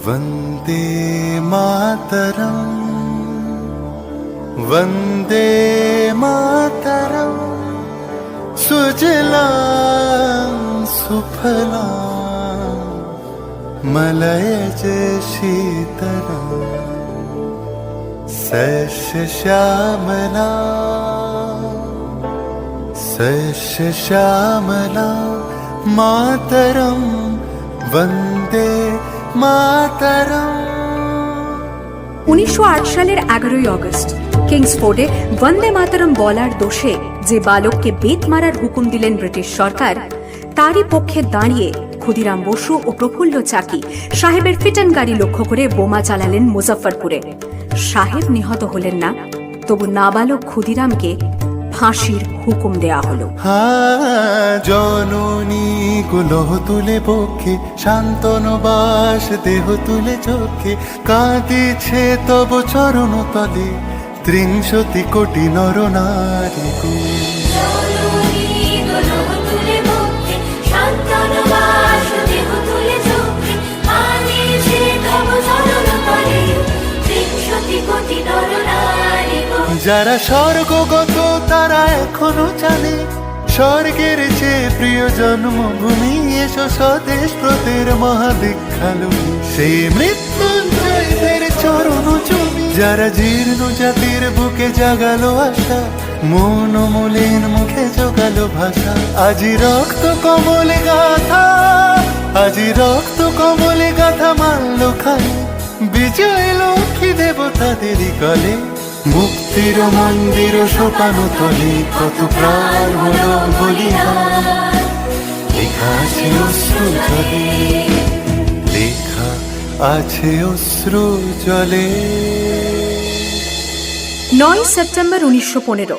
वन्दे मातरम् वन्दे मातरम् सुजलां सुफलां मलयज शीतलां सस्यश्यामलां मातरं वन्दे मातरम्। 1908 সালের 11ই আগস্ট কিংসফোর্ডে বন্দে মাতরম বলার দোষে যে বালককে বেত মারার হুকুম দিলেন ব্রিটিশ সরকার, তারই পক্ষে দাঁড়িয়ে ক্ষুদিরাম বসু ও প্রফুল্ল চাকি সাহেবের ফিটন গাড়ি লক্ষ্য করে বোমা চালালেন মুজফ্ফরপুরে। সাহেব নিহত হলেন না, তবু নাবালক ক্ষুদিরামকে ফাঁসির হুকুম দেয়া হলো। জননী কুলহ তুলে বক্ষে শান্তন বাস দেহ তুলে চোখে কাঁদিছে তব চরণ তলে ৩০ কোটি নর নারী। যারা স্বর্গগত তারা এখনো জানে স্বর্গের চেয়ে প্রিয় জন্মভূমি, এসো স্বদেশ ব্রতের মহাদীক্ষালু সেই মৃত্যুঞ্জয়দের চরণ জমি। যারা জীর্ণ জাতির বুকে জাগালো আশা, মন মলিন মুখে জোগালো ভাষা। আজি রক্ত কমলে গাথা, আজি রক্ত কমলে গাথা মানল খাই বিজয় লক্ষ্মী দেবতাদেরই কলে। মুক্তির মন্দির শোকানো তলে কত প্রাণ হলো বলিদান, লেখা আছে অশ্রু জলে, লেখা আছে অশ্রু জলে। 9 সেপ্টেম্বর 1915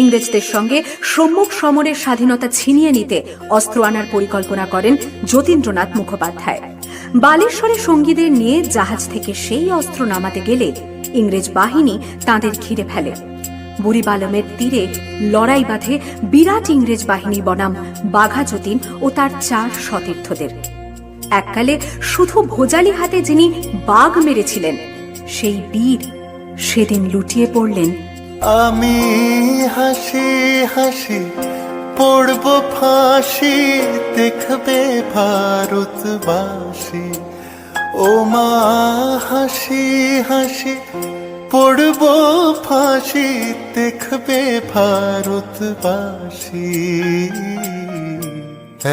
ইংরেজদের সঙ্গে সম্মুখ সমরের স্বাধীনতা ছিনিয়ে নিতে অস্ত্র আনার পরিকল্পনা করেন যতীন্দ্রনাথ মুখোপাধ্যায়। বালেশ্বরে সঙ্গীদের নিয়ে জাহাজ থেকে সেই অস্ত্র নামাতে গেলে ইংরেজ বাহিনী তাঁদের ঘিরে ফেলে। বুড়িবালমের তীরে লড়াই বাঁধে বিরাট ইংরেজ বাহিনী বনাম বাঘা যতীন ও তার 4 সতীর্থদের। এককালে শুধু ভোজালি হাতে যিনি বাঘ মেরেছিলেন, সেই বীর সেদিন লুটিয়ে পড়লেন। আমি হাসি হাসি পড়ব ফাঁসি, দেখবে ভারতবাসী। ও মা হাসি হাসি পড়ব ফাঁসি, দেখবে ভারতবাসী।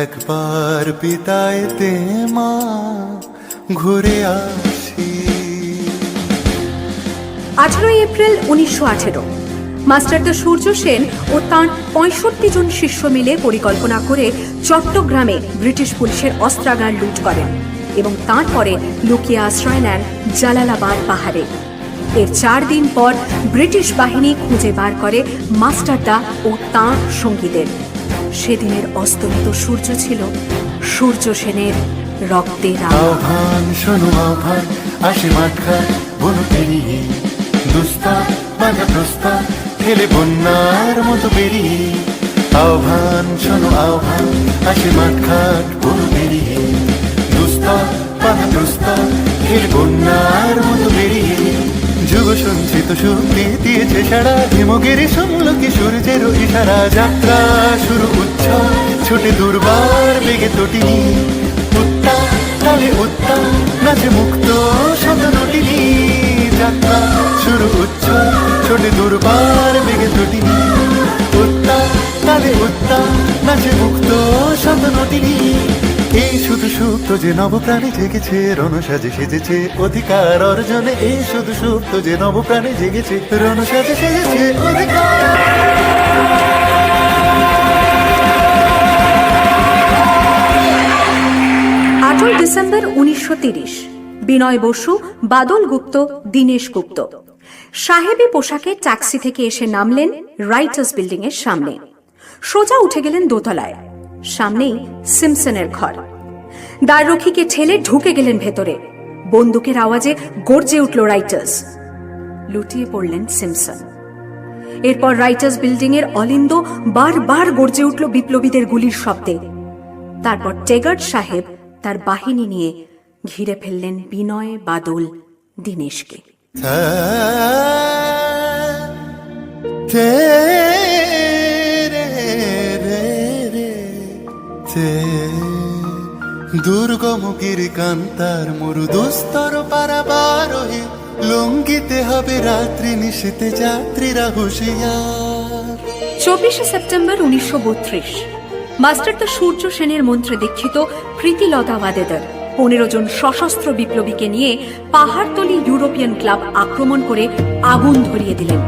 একবার বিদায় দে মা, ঘুরে আসি। 18 এপ্রিল 1918 মাস্টারদা সূর্য সেন ও তাঁর 65 জন শিষ্য মিলে পরিকল্পনা করে চট্টগ্রামে ব্রিটিশ পুলিশের অস্ত্রাগার লুট করেন এবং তারপরে লুকিয়ে আশ্রয় নেন জালালাবাদ পাহাড়ে। এর 4 দিন পর ব্রিটিশ বাহিনী খুঁজে বার করে মাস্টারদা ও তাঁর সঙ্গীদের। সেদিনের অস্তমিত সূর্য ছিল সূর্য সেনের রক্তের আহ্বান। শোনো আহ্বান, আসে মাঠঘাট বন পেরিয়ে, দুস্তার বাধা প্রস্তার ঠেলে বন্যার মতো বেরিয়ে। আহ্বান শোনো আহ্বান, আসে মাঠঘাট বন পেরিয়ে, দুস্তার বাধা প্রস্তার ঠেলে বন্যার মতো বেরিয়ে। যুগ সঞ্চিত শক্তি দিয়েছে সারা, হিমগিরি সমলকি সূর্যের ইশারা। যাত্রা শুরু উচ্ছ্বাস ছোটে দুর্বার বেগে তটিনী, উত্তাপ তালে উত্তাপ নাচে মুক্ত শত নটিনী। যাত্রা শুরু উচ্ছ্বাস ছোটে দুর্বার বেগে তটিনী, উত্তাপ তালে উত্তাপ নাচে মুক্ত শত নটিনী। এই শুধু সুপ্ত যে নবপ্রাণে জেগেছে, রণসাজে সেজেছে অধিকার অর্জনে। এই শুধু সুপ্ত যে নবপ্রাণে জেগেছে, রণসাজে সেজেছে অধিকার। 8 ডিসেম্বর 1930 বিনয় বসু, বাদল গুপ্ত, দীনেশ গুপ্ত সাহেবী পোশাকে ট্যাক্সি থেকে এসে নামলেন রাইটার্স বিল্ডিং এর সামনে। সোজা উঠে গেলেন দোতলায়। সামনেই সিমসনের ঘর। দ্বাররক্ষীকে ঠেলে ঢুকে গেলেন ভেতরে। বন্দুকের আওয়াজে গর্জে উঠল রাইটার্স। লুটিয়ে পড়লেন সিমসন। এরপর রাইটার্স বিল্ডিং এর অলিন্দ বারবার গর্জে উঠল বিপ্লবীদের গুলির শব্দে। তারপর টেগার্ট সাহেব তার বাহিনী নিয়ে ঘিরে ফেললেন বিনয়, বাদল, দীনেশকে। দুর্গম গিরিকান্তার মরু দুস্তর পারাবার হয়ে লঙ্ঘিতে হবে রাত্রি নিশীতে যাত্রীরা হুঁশিয়ার। 24শে সেপ্টেম্বর 1932 মাস্টার দ্য সূর্য সেনের মন্ত্রে দীক্ষিত প্রীতিলতা ওয়াদেদার 15 জন সশস্ত্র বিপ্লবীকে নিয়ে পাহাড়তলি ইউরোপিয়ান ক্লাব আক্রমণ করে আগুন ধরিয়ে দিলেন।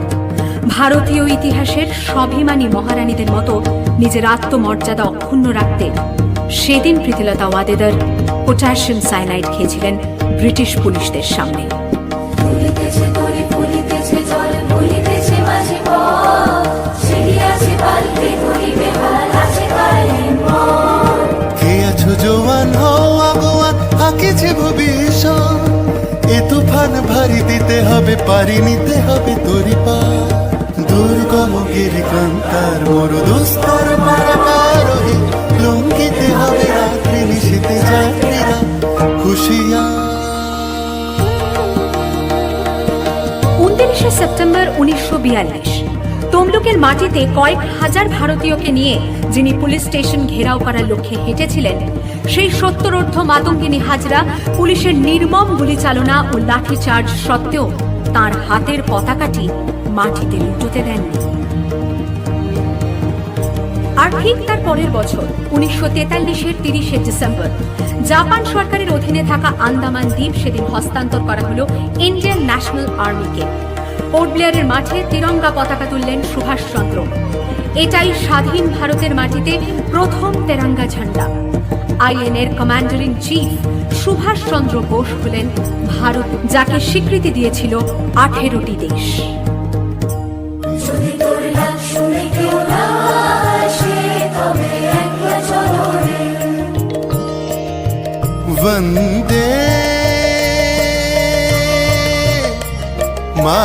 ভারতীয় ইতিহাসের স্বাভিমানী মহারানীদের মতো নিজের আত্মমর্যাদা অক্ষুণ্ণ রাখতে সেদিন প্রীতিলতা ওয়াদেদার পটাশিয়াম সায়ানাইড খেয়েছিলেন ব্রিটিশ পুলিশদের সামনে। কে আছো জোয়ান হও আগোয়ান আঁকেছে ভবিষ্যৎ, এ তুফান ভারী দিতে হবে পারি নিতে হবে তোরি পার। দুর্গম গিরিকান্তার মরু দুস্তর পারাবার হয়ে লঙ্ঘিতে হবে রাত্রি নিশীতে যাত্রীরা হুঁশিয়ার। 29শে সেপ্টেম্বর 1942 তমলুকের মাটিতে কয়েক হাজার ভারতীয়কে নিয়ে যিনি পুলিশ স্টেশন ঘেরাও করার লক্ষ্যে হেঁটেছিলেন, সেই সত্তরোর্ধ্ব মাতঙ্গিনী হাজরা পুলিশের নির্মম গুলিচালনা ও লাঠিচার্জ সত্ত্বেও তার হাতের পতাকাটি মাটিতে লুটোতে দেননি। আর ঠিক তার পরের বছর 1943-এর 30শে ডিসেম্বর জাপান সরকারের অধীনে থাকা আন্দামান দ্বীপ সেদিন হস্তান্তর করা হলো ইন্ডিয়ান ন্যাশনাল আর্মিকে। পোর্ট ব্লেয়ারের মাঠে তিরঙ্গা পতাকা তুললেন সুভাষচন্দ্র। এটাই স্বাধীন ভারতের মাটিতে প্রথম তেরঙ্গা ঝান্ডা। আইএনএর commander in chief Subhas Chandra Bose হলেন ভারত, যাকে স্বীকৃতি দিয়েছিল 18টি দেশ। वंदे मा